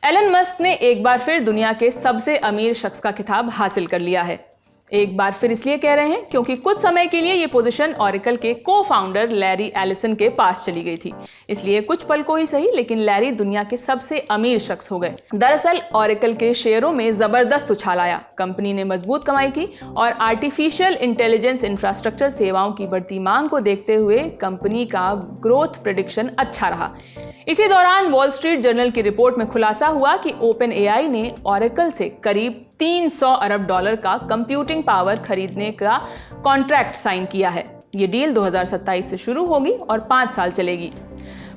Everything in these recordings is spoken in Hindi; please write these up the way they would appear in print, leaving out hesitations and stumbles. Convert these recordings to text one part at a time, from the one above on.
एलन मस्क ने एक बार फिर दुनिया के सबसे अमीर शख्स का खिताब हासिल कर लिया है। एक बार फिर इसलिए कह रहे हैं क्योंकि कुछ समय के लिए ये पोजीशन ओरेकल के को-फाउंडर लैरी एलिसन के पास चली गई थी। इसलिए कुछ पल को ही सही, लेकिन लैरी दुनिया के सबसे अमीर शख्स हो गए। दरअसल ओरेकल के शेयरों में जबरदस्त उछाल आया। कंपनी ने मजबूत कमाई की और आर्टिफिशियल इंटेलिजेंस इंफ्रास्ट्रक्चर सेवाओं की बढ़ती मांग को देखते हुए कंपनी का ग्रोथ प्रेडिक्शन अच्छा रहा। इसी दौरान वॉल स्ट्रीट जर्नल की रिपोर्ट में खुलासा हुआ कि ओपन एआई ने ओरेकल से करीब 300 अरब डॉलर का कंप्यूटिंग पावर खरीदने का कॉन्ट्रैक्ट साइन किया है। ये डील 2027 से शुरू होगी और 5 साल चलेगी।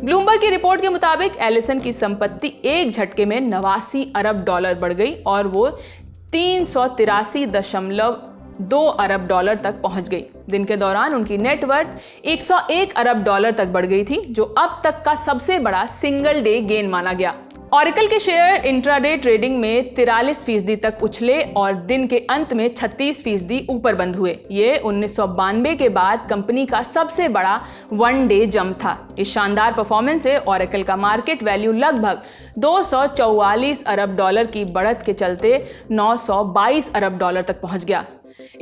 ब्लूमबर्ग की रिपोर्ट के मुताबिक एलिसन की संपत्ति एक झटके में 89 अरब डॉलर बढ़ गई और वो 383.2 अरब डॉलर तक पहुंच गई। दिन के दौरान उनकी नेटवर्थ 101 अरब डॉलर तक बढ़ गई थी, जो अब तक का सबसे बड़ा सिंगल डे गेन माना गया। ओरेकल के शेयर इंट्राडे ट्रेडिंग में 43% तक उछले और दिन के अंत में 36% ऊपर बंद हुए। ये 1992 के बाद कंपनी का सबसे बड़ा वन डे जंप था। इस शानदार परफॉर्मेंस से ओरेकल का मार्केट वैल्यू लगभग 244 अरब डॉलर की बढ़त के चलते 922 अरब डॉलर तक पहुंच गया।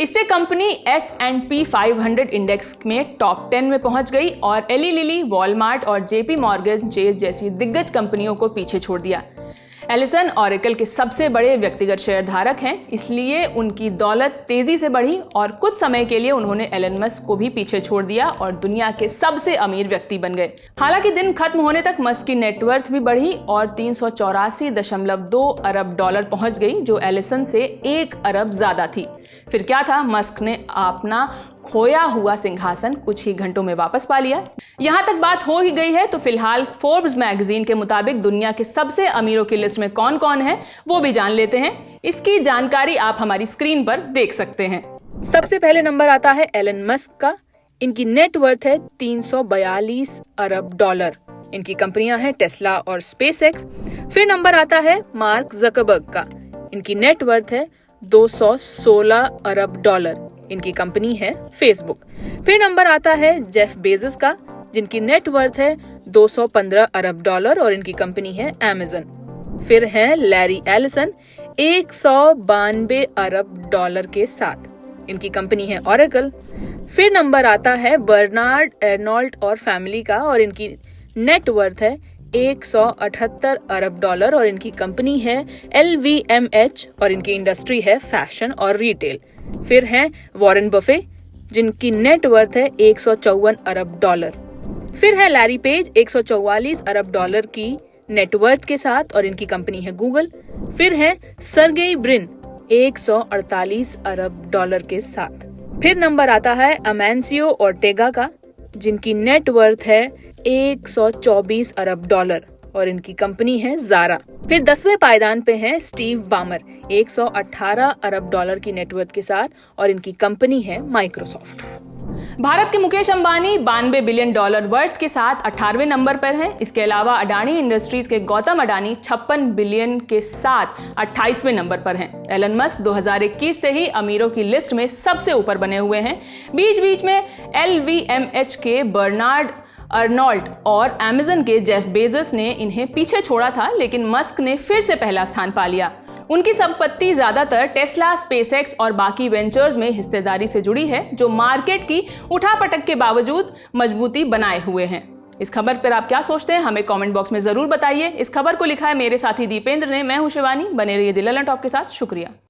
इससे कंपनी S&P 500 इंडेक्स में टॉप 10 में पहुंच गई और एली लिली, वॉलमार्ट और JP मॉर्गन चेस जैसी दिग्गज कंपनियों को पीछे छोड़ दिया। एलिसन ओरेकल के सबसे बड़े व्यक्तिगत शेयरधारक हैं, इसलिए उनकी दौलत तेजी से बढ़ी और कुछ समय के लिए उन्होंने एलन मस्क को भी पीछे छोड़ दिया और दुनिया के सबसे अमीर व्यक्ति बन गए। हालांकि दिन खत्म होने तक मस्क की नेटवर्थ भी बढ़ी और 384.2 अरब डॉलर पहुंच गई, जो एलिसन से 1 अरब ज्यादा थी। फिर क्या था, मस्क ने अपना खोया हुआ सिंहासन कुछ ही घंटों में वापस पा लिया। यहां तक बात हो ही गई है तो फिलहाल फोर्ब्स मैगजीन के मुताबिक दुनिया के सबसे अमीरों की लिस्ट में कौन कौन है वो भी जान लेते हैं। इसकी जानकारी आप हमारी स्क्रीन पर देख सकते हैं। सबसे पहले नंबर आता है एलन मस्क का। इनकी नेटवर्थ है 342 अरब डॉलर। इनकी कंपनियां हैं टेस्ला और स्पेसएक्स। फिर नंबर आता है मार्क जकरबर्ग का। इनकी नेटवर्थ है 216 अरब डॉलर। इनकी कंपनी है फेसबुक। फिर नंबर आता है जेफ बेजोस का, जिनकी नेटवर्थ है 215 अरब डॉलर और इनकी कंपनी है अमेज़न। फिर है लैरी एलिसन 192 अरब डॉलर के साथ। इनकी कंपनी है ओरेकल। फिर नंबर आता है बर्नार्ड अर्नोल्ट और फैमिली का और इनकी नेटवर्थ है 178 अरब डॉलर और इनकी कंपनी है LVMH और इनकी इंडस्ट्री है फैशन और रिटेल। फिर हैं वॉरेन बफे, जिनकी नेटवर्थ है 154 अरब डॉलर। फिर है लैरी पेज 144 अरब डॉलर की नेटवर्थ के साथ और इनकी कंपनी है गूगल। फिर है सर्गेई ब्रिन 148 अरब डॉलर के साथ। फिर नंबर आता है अमेंसियो ओर्टेगा का, जिनकी नेटवर्थ है 124 अरब डॉलर और इनकी कंपनी है ज़ारा। फिर 10वें पायदान पे हैं स्टीव बामर 118 अरब डॉलर की नेटवर्थ के साथ और इनकी कंपनी है माइक्रोसॉफ्ट। भारत के Mukesh Ambani 92 billion dollar worth के साथ 18वें नंबर पर हैं। इसके अलावा अडानी इंडस्ट्रीज के गौतम अडानी 56 बिलियन के साथ 28वें नंबर पर हैं। एलन मस्क 2021 से ही अमीरों की लिस्ट में सबसे ऊपर बने हुए हैं। बीच बीच में LVMH के बर्नार्ड अर्नोल्ट और अमेज़न के जेफ बेजोस ने इन्हें पीछे छोड़ा था, लेकिन मस्क ने फिर से पहला स्थान पा लिया। उनकी संपत्ति ज्यादातर टेस्ला, स्पेसएक्स और बाकी वेंचर्स में हिस्सेदारी से जुड़ी है, जो मार्केट की उठापटक के बावजूद मजबूती बनाए हुए हैं। इस खबर पर आप क्या सोचते हैं, हमें कमेंट बॉक्स में जरूर बताइए। इस खबर को लिखा है मेरे साथी दीपेंद्र ने। मैं हूं शिवानी। बने रहिए द ललन टॉप के साथ। शुक्रिया।